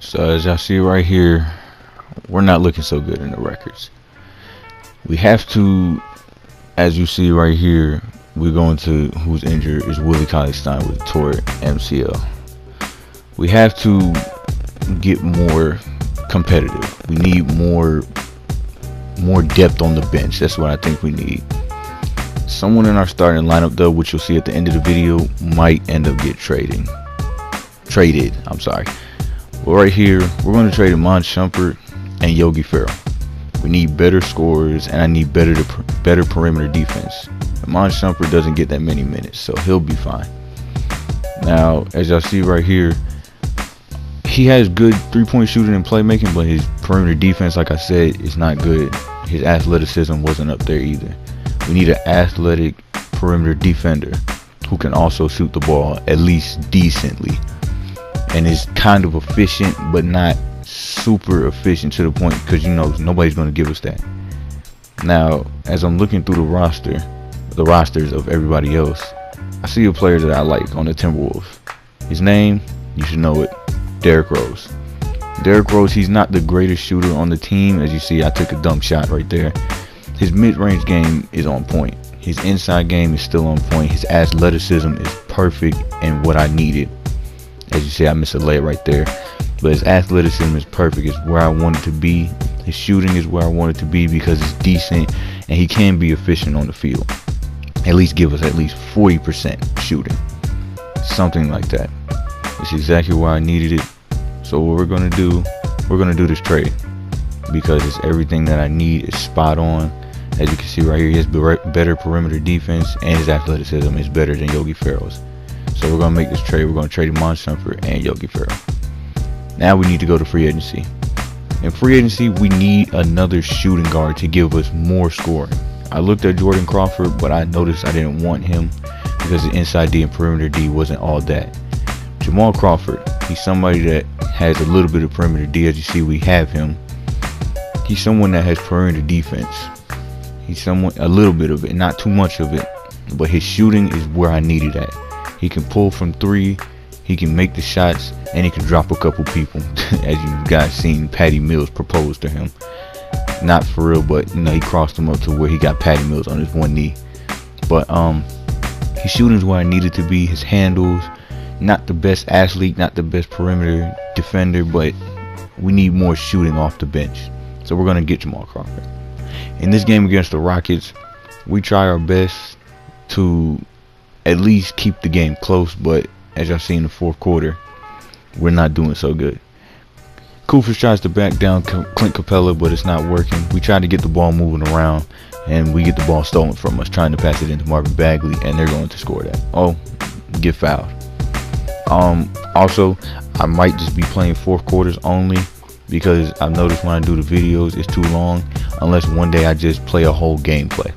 So as y'all see right here, we're not looking so good in the records. We have to, as you see right here, we're going to, who's injured is Willie Cauley-Stein with a torn MCL. We have to get more competitive. We need more depth on the bench. That's what I think we need. Someone in our starting lineup, though, which you'll see at the end of the video, might end up get traded. I'm sorry. Well, right here, we're going to trade Iman Shumpert and Yogi Ferrell. We need better scorers, and I need better perimeter defense. Iman Shumpert doesn't get that many minutes, so he'll be fine. Now, as y'all see right here, he has good three-point shooting and playmaking, but his perimeter defense, like I said, is not good. His athleticism wasn't up there either. We need an athletic perimeter defender who can also shoot the ball at least decently and is kind of efficient, but not super efficient to the point, because you know nobody's going to give us that. Now, as I'm looking through the rosters of everybody else, I see a player that I like on the Timberwolves. His name, you should know it, Derrick Rose. Derrick Rose, he's not the greatest shooter on the team. As you see, I took a dump shot right there. His mid-range game is on point. His inside game is still on point. His athleticism is perfect and what I needed. As you see, I missed a layup right there. But his athleticism is perfect. It's where I want it to be. His shooting is where I want it to be because it's decent and he can be efficient on the field. At least give us at least 40% shooting. Something like that. It's exactly why I needed it. So what we're going to do, we're going to do this trade because it's everything that I need. Is spot on. As you can see right here, he has better perimeter defense and his athleticism is better than Yogi Ferrell's. So we're going to make this trade. We're going to trade Iman Shumpert and Yogi Ferrell. Now we need to go to free agency. In free agency, we need another shooting guard to give us more scoring. I looked at Jordan Crawford, but I noticed I didn't want him because the inside D and perimeter D wasn't all that. Jamal Crawford, he's somebody that has a little bit of perimeter D. As you see, we have him. He's someone that has perimeter defense. He's a little bit of it, not too much of it, but his shooting is where I need it at. He can pull from three, he can make the shots, and he can drop a couple people. As you guys seen, Patty Mills propose to him. Not for real, but you know, he crossed him up to where he got Patty Mills on his one knee. But his shooting is where I needed to be. His handles, not the best athlete, not the best perimeter defender, but we need more shooting off the bench. So we're gonna get Jamal Crawford. In this game against the Rockets, we try our best to at least keep the game close, but as y'all see in the fourth quarter, we're not doing so good. Kufis tries to back down Clint Capella, but it's not working. We try to get the ball moving around, and we get the ball stolen from us, trying to pass it into Marvin Bagley, and they're going to score that. Oh, get fouled. Also, I might just be playing fourth quarters only, because I've noticed when I do the videos, it's too long, unless one day I just play a whole gameplay.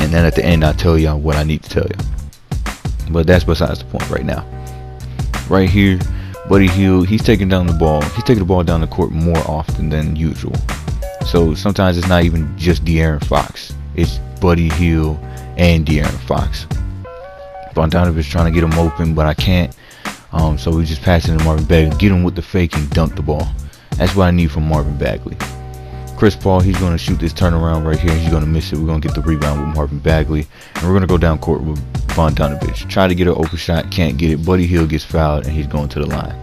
And then at the end, I'll tell y'all what I need to tell you. But that's besides the point right now. Right here, Buddy Hield, he's taking down the ball. He's taking the ball down the court more often than usual. So sometimes it's not even just De'Aaron Fox. It's Buddy Hield and De'Aaron Fox. Bogdanovic trying to get him open, but I can't. So we just pass it to Marvin Bagley. Get him with the fake and dunk the ball. That's what I need from Marvin Bagley. Chris Paul, he's going to shoot this turnaround right here. He's going to miss it. We're going to get the rebound with Marvin Bagley. And we're going to go down court with Bogdanovic. Try to get an open shot. Can't get it. Buddy Hield gets fouled, and he's going to the line.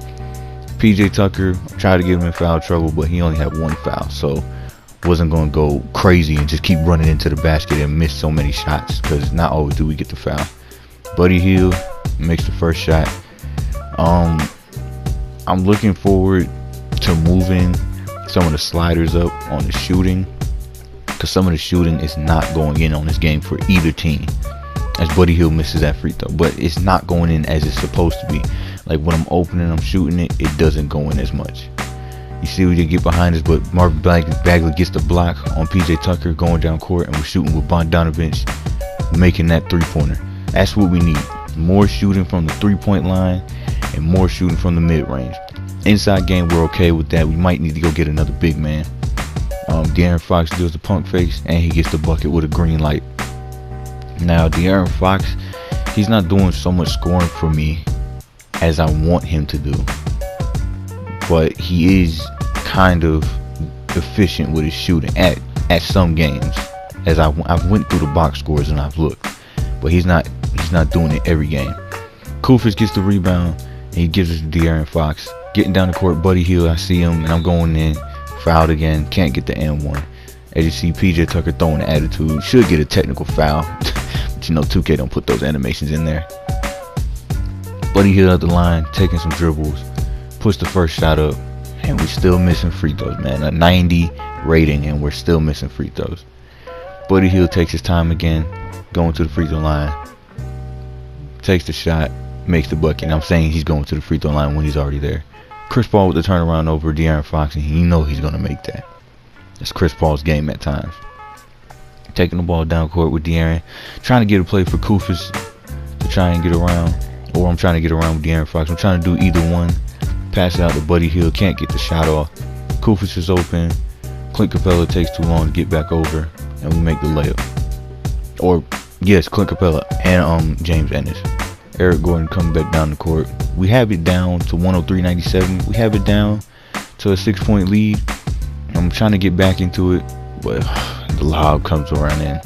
PJ Tucker tried to get him in foul trouble, but he only had one foul. So wasn't going to go crazy and just keep running into the basket and miss so many shots, because not always do we get the foul. Buddy Hield makes the first shot. I'm looking forward to moving some of the sliders up on the shooting, because some of the shooting is not going in on this game for either team, as Buddy Hield misses that free throw, but it's not going in as it's supposed to be. Like when I'm opening, I'm shooting it, it doesn't go in as much. You see, we did get behind us, but Marvin Bagley gets the block on PJ Tucker going down court, and we're shooting with Bogdanovic making that three-pointer. That's what we need. More shooting from the three-point line and more shooting from the mid-range. Inside game, we're okay with that. We might need to go get another big man. De'Aaron Fox does the pump face, and he gets the bucket with a green light. Now, De'Aaron Fox, he's not doing so much scoring for me as I want him to do. but he is kind of efficient with his shooting at some games. As I've went through the box scores and I've looked, but he's not doing it every game. Koufos gets the rebound and he gives it to De'Aaron Fox. Getting down the court, Buddy Hield, I see him and I'm going in. Fouled again, can't get the N1. As you see, PJ Tucker throwing the attitude, should get a technical foul. But you know 2K don't put those animations in there. Buddy Hield at the line, taking some dribbles, puts the first shot up, and we still missing free throws, man. A 90 rating and we're still missing free throws. Buddy Hield takes his time again, going to the free throw line, takes the shot, makes the bucket. And I'm saying he's going to the free throw line when he's already there. Chris Paul with the turnaround over De'Aaron Fox, and you know he's going to make that. It's Chris Paul's game at times. Taking the ball down court with De'Aaron, trying to get a play for Koufos to try and get around, or I'm trying to get around with De'Aaron Fox. I'm trying to do either one. Pass it out to Buddy Hield, can't get the shot off. Koufos is open. Clint Capella takes too long to get back over, and we make the layup. Or yes, Clint Capella and James Ennis. Eric Gordon coming back down the court. We have it down to 103-97. We have it down to a 6-point lead. I'm trying to get back into it, but the lob comes around and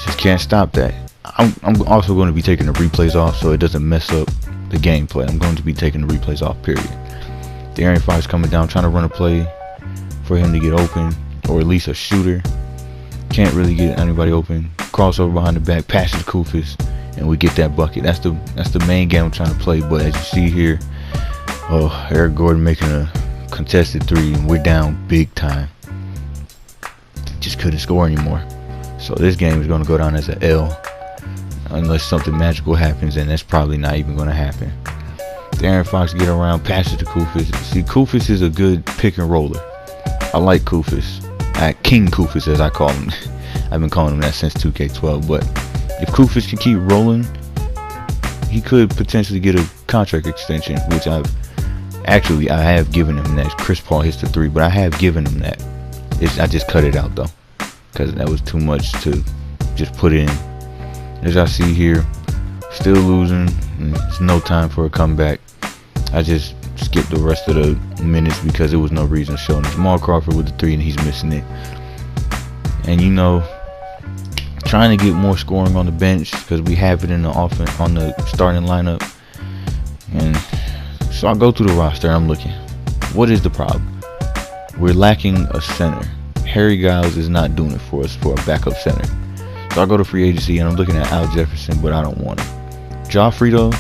just can't stop that. I'm also going to be taking the replays off so it doesn't mess up the gameplay. I'm going to be taking the replays off, period. De'Aaron Fox coming down, trying to run a play for him to get open, or at least a shooter. Can't really get anybody open. Crossover behind the back, passes to Koufos, and we get that bucket. That's the main game I'm trying to play. But as you see here, Eric Gordon making a contested three, and we're down big time. Just couldn't score anymore. So this game is going to go down as an L, unless something magical happens, and that's probably not even going to happen. De'Aaron Fox get around, passes to Koufos. See, Koufos is a good pick and roller. I like Koufos. King Koufos, as I call him. I've been calling him that since 2K12. But if Koufos can keep rolling, he could potentially get a contract extension, which I have given him that. Chris Paul hits the three, but I have given him that. I just cut it out though, because that was too much to just put in. As I see here, still losing. There's no time for a comeback. I just skipped the rest of the minutes because there was no reason showing. Jamal Crawford with the three and he's missing it. And you know, trying to get more scoring on the bench because we have it in the offense on the starting lineup. And so I go through the roster and I'm looking. What is the problem? We're lacking a center. Harry Giles is not doing it for us for a backup center. So I go to free agency and I'm looking at Al Jefferson, but I don't want him. Joffrey though,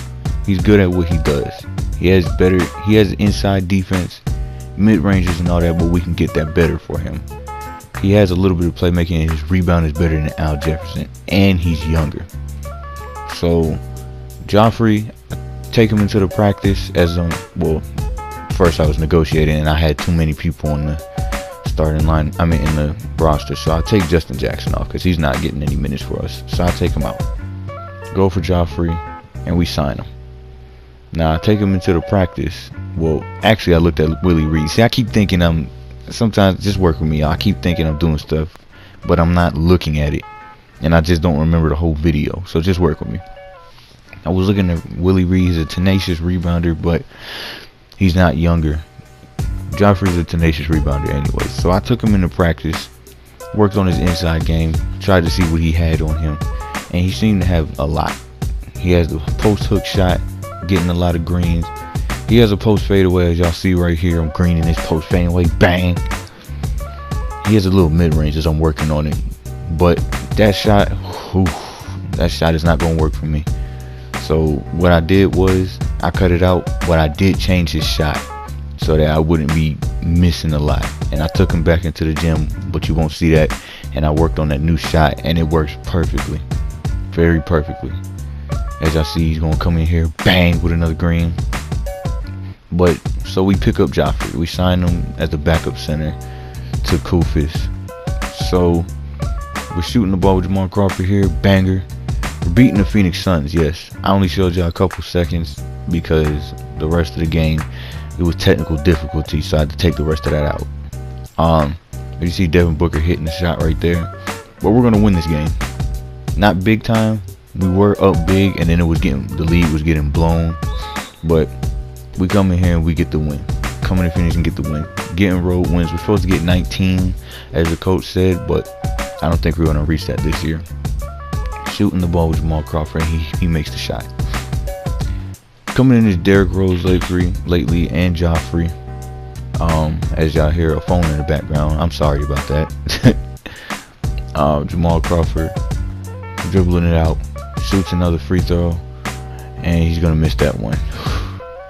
he's good at what he does. He has inside defense, mid-ranges and all that, but we can get that better for him. He has a little bit of playmaking and his rebound is better than Al Jefferson, and he's younger. So Joffrey, take him into the practice as first I was negotiating and I had too many people on the starting line, in the roster, so I'll take Justin Jackson off because he's not getting any minutes for us, so I'll take him out. Go for Joffrey and we sign him. Now I take him into the practice. Well, actually I looked at Willie Reed. See, I keep thinking sometimes just work with me. I keep thinking I'm doing stuff, but I'm not looking at it, and I just don't remember the whole video. So just work with me. I was looking at Willie Reed. He's a tenacious rebounder, but he's not younger. Joffrey's a tenacious rebounder anyway. So I took him into practice, worked on his inside game, tried to see what he had on him, and he seemed to have a lot. He has the post hook shot, getting a lot of greens. He has a post fadeaway, as y'all see right here. I'm greening his post fadeaway, bang. He has a little mid range as I'm working on it, but that shot is not going to work for me. So what I did was I cut it out, but I did change his shot so that I wouldn't be missing a lot. And I took him back into the gym, but you won't see that. And I worked on that new shot, and it works perfectly, very perfectly. As y'all see, he's gonna come in here, bang, with another green. But so we pick up Joffrey. We sign him as the backup center to Koufos. So we're shooting the ball with Jamal Crawford here, banger. We're beating the Phoenix Suns, yes. I only showed y'all a couple seconds because the rest of the game, it was technical difficulty, so I had to take the rest of that out. You see Devin Booker hitting the shot right there. But we're gonna win this game. Not big time. We were up big, and then the lead was getting blown. But we come in here and we get the win come in and finish and get the win. Getting road wins. We're supposed to get 19, as the coach said, but I don't think we're going to reach that this year. Shooting the ball with Jamal Crawford, he makes the shot. Coming in is Derrick Rose lately, and Joffrey. As y'all hear a phone in the background, I'm sorry about that. Jamal Crawford dribbling it out, shoots another free throw, and he's gonna miss that one.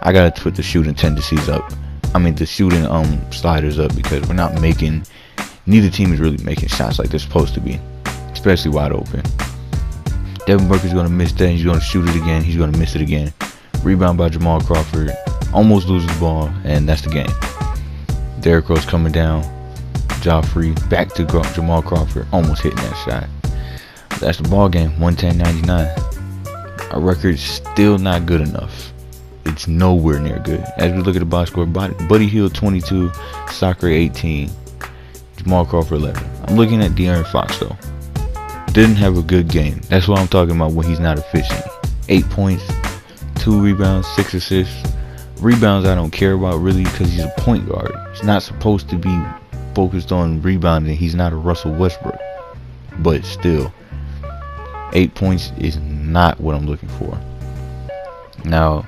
I gotta put the shooting tendencies up. I mean the shooting sliders up, because we're not making. Neither team is really making shots like they're supposed to be, especially wide open. Devin Booker's gonna miss that. He's gonna shoot it again. He's gonna miss it again. Rebound by Jamal Crawford. Almost loses the ball, and that's the game. Derrick Rose coming down. Joffrey back to Jamal Crawford, almost hitting that shot. That's the ball game. 110-99. Our record's still not good enough. It's nowhere near good. As we look at the box score, Buddy Hield 22, Sacre 18, Jamal Crawford 11. I'm looking at De'Aaron Fox though. Didn't have a good game. That's what I'm talking about when he's not efficient. 8 points, 2 rebounds, 6 assists. Rebounds I don't care about really, because he's a point guard. He's not supposed to be focused on rebounding. He's not a Russell Westbrook. But still, 8 points is not what I'm looking for. Now,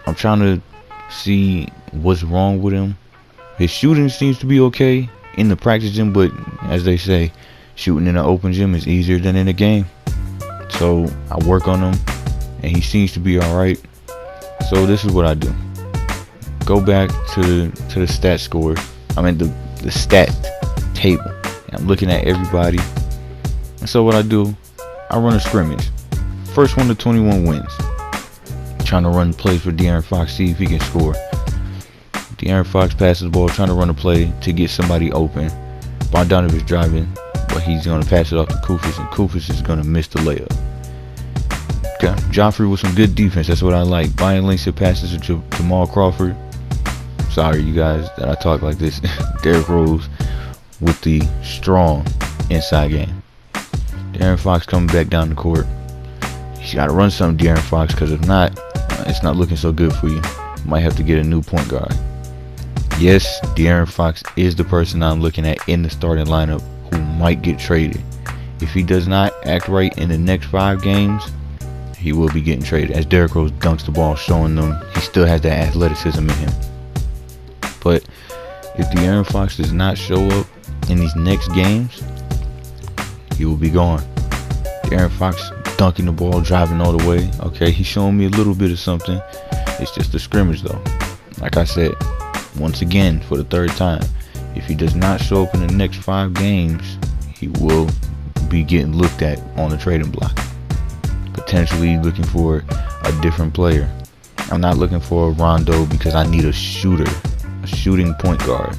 I'm trying to see what's wrong with him. His shooting seems to be okay in the practice gym, but as they say, shooting in an open gym is easier than in a game. So I work on him, and he seems to be alright. So this is what I do. Go back to the stat score. I mean the stat table. And I'm looking at everybody. And so what I do, I run a scrimmage. First 1 to 21 wins. Trying to run plays for De'Aaron Fox, see if he can score. De'Aaron Fox passes the ball, trying to run a play to get somebody open. Bogdanovic driving, but he's going to pass it off to Kufis, and Kufis is going to miss the layup. Okay. Joffrey with some good defense. That's what I like. Buying links, it passes to Jamal Crawford. Sorry, you guys, that I talk like this. Derrick Rose with the strong inside game. De'Aaron Fox coming back down the court. You got to run something, De'Aaron Fox, because if not, it's not looking so good for you. Might have to get a new point guard. Yes, De'Aaron Fox is the person I'm looking at in the starting lineup who might get traded. If he does not act right in the next 5 games, he will be getting traded, as Derrick Rose dunks the ball, showing them he still has that athleticism in him. But if De'Aaron Fox does not show up in these next games, he will be gone. De'Aaron Fox dunking the ball, driving all the way. Okay, he's showing me a little bit of something. It's just a scrimmage though. Like I said, once again, for the 3rd time, if he does not show up in the next 5 games, he will be getting looked at on the trading block. Potentially looking for a different player. I'm not looking for a Rondo, because I need a shooter, a shooting point guard.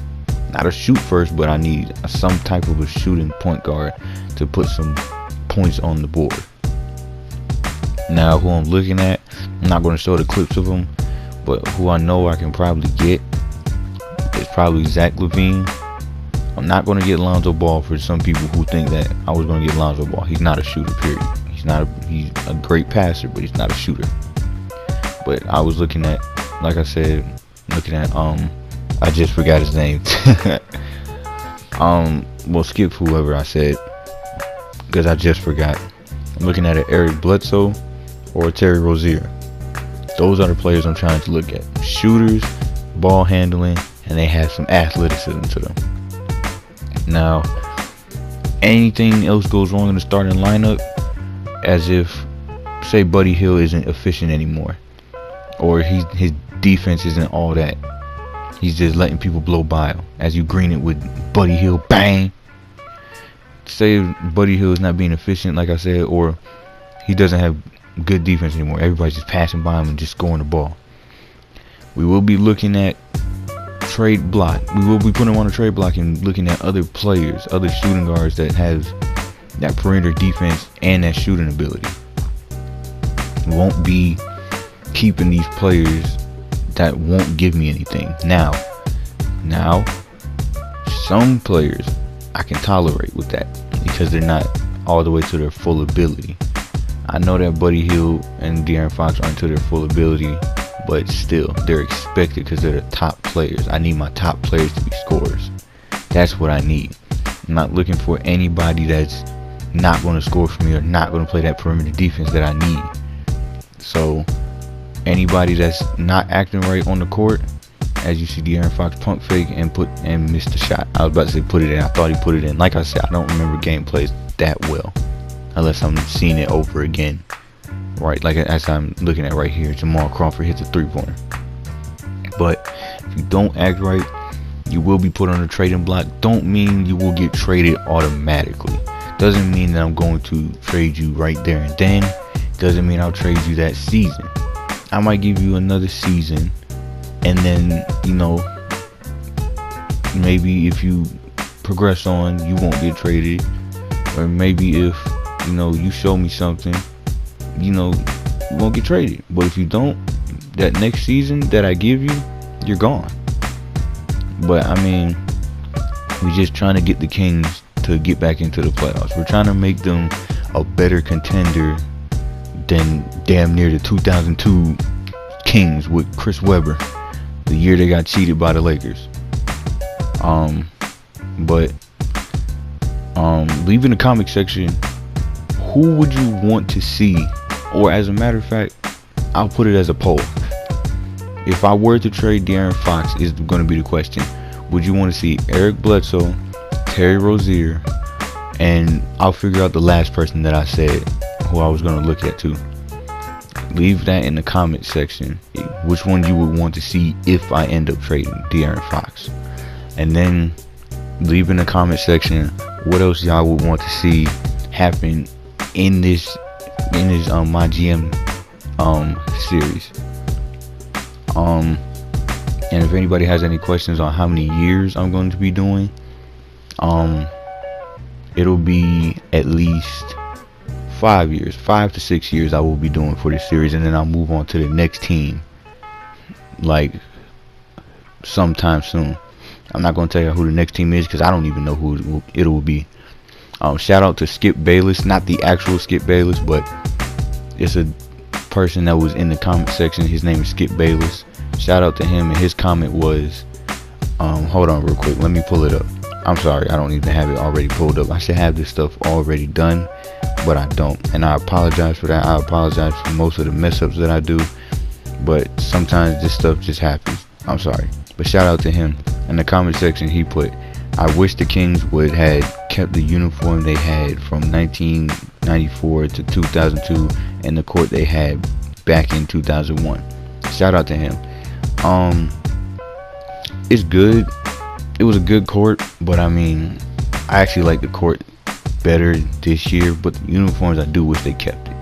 Not a shoot first, but I need some type of a shooting point guard to put some points on the board. Now, who I'm looking at, I'm not going to show the clips of him, but who I know I can probably get is probably Zach LaVine. I'm not going to get Lonzo Ball, for some people who think that I was going to get Lonzo Ball. He's not a shooter, period. He's a great passer, but he's not a shooter. But I was looking at, like I said, I just forgot his name. We'll skip whoever I said, because I just forgot. I'm looking at an Eric Bledsoe or a Terry Rozier. Those are the players I'm trying to look at. Shooters, ball handling, and they have some athleticism to them. Now, anything else goes wrong in the starting lineup, as if, say, Buddy Hield isn't efficient anymore, or his defense isn't all that. He's just letting people blow by him. As you green it with Buddy Hield, bang. Say Buddy Hield is not being efficient, like I said, or he doesn't have good defense anymore. Everybody's just passing by him and just scoring the ball. We will be looking at trade block. We will be putting him on a trade block and looking at other players, other shooting guards that have that perimeter defense and that shooting ability. We won't be keeping these players that won't give me anything. Now, some players I can tolerate with that, because they're not all the way to their full ability. I know that Buddy Hield and De'Aaron Fox aren't to their full ability but still, they're expected because they're the top players. I need my top players to be scorers. That's what I need. I'm not looking for anybody that's not going to score for me or not going to play that perimeter defense that I need. So anybody that's not acting right on the court, as you see De'Aaron Fox pump fake and missed the shot. I was about to say put it in. I thought he put it in. Like I said, I don't remember gameplays that well unless I'm seeing it over again. Right, like as I'm looking at right here, Jamal Crawford hits a 3-pointer. But if you don't act right, you will be put on a trading block. Don't mean you will get traded automatically. Doesn't mean that I'm going to trade you right there and then. Doesn't mean I'll trade you that season. I might give you another season, and then, you know, maybe if you progress on, you won't get traded. Or maybe if, you know, you show me something, you know, you won't get traded. But if you don't, that next season that I give you, you're gone. But I mean, we're just trying to get the Kings to get back into the playoffs. We're trying to make them a better contender than damn near the 2002 Kings with Chris Webber, the year they got cheated by the Lakers. Leave in the comment section, who would you want to see? Or as a matter of fact, I'll put it as a poll. If I were to trade De'Aaron Fox, is going to be the question. Would you want to see Eric Bledsoe, Terry Rozier, and I'll figure out the last person that I said who I was going to look at too. Leave that in the comment section, which one you would want to see if I end up trading De'Aaron Fox. And then leave in the comment section what else y'all would want to see happen in this MyGM series. And if anybody has any questions on how many years I'm going to be doing, it'll be at least 5 years, 5 to 6 years I will be doing for this series, and then I'll move on to the next team like sometime soon. I'm not going to tell you who the next team is because I don't even know who it will be. Shout out to Skip Bayless, not the actual Skip Bayless, but it's a person that was in the comment section. His name is Skip Bayless. Shout out to him, and his comment was, hold on real quick, let me pull it up. I'm sorry, I don't even have it already pulled up. I should have this stuff already done, but I don't, and I apologize for that. I apologize for most of the mess ups that I do, but sometimes this stuff just happens. I'm sorry. But shout out to him. In the comment section, he put, I wish the Kings would had kept the uniform they had from 1994 to 2002 and the court they had back in 2001. Shout out to him. It's good. It was a good court, but I mean, I actually like the court better this year, but the uniforms, I do wish they kept it.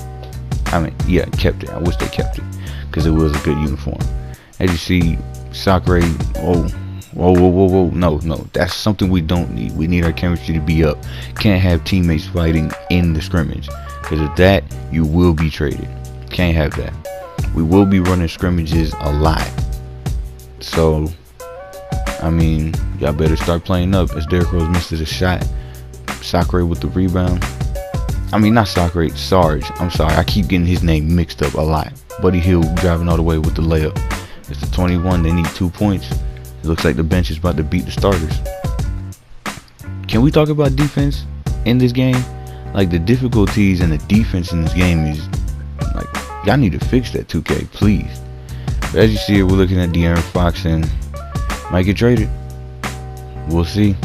I mean, yeah, kept it. I wish they kept it because it was a good uniform. As you see, Sacramento, whoa, no, that's something we don't need. We need our chemistry to be up. Can't have teammates fighting in the scrimmage, because of that, you will be traded. Can't have that. We will be running scrimmages a lot. So, I mean, y'all better start playing up. As Derrick Rose misses a shot, Sacre with the rebound. I mean, not Sacre, Sarge. I'm sorry, I keep getting his name mixed up a lot. Buddy Hill driving all the way with the layup. It's the 21. They need 2 points. It looks like the bench is about to beat the starters. Can we talk about defense in this game? Like, the difficulties and the defense in this game is like, y'all need to fix that 2K, please. But as you see here, we're looking at De'Aaron Fox and might get traded. We'll see.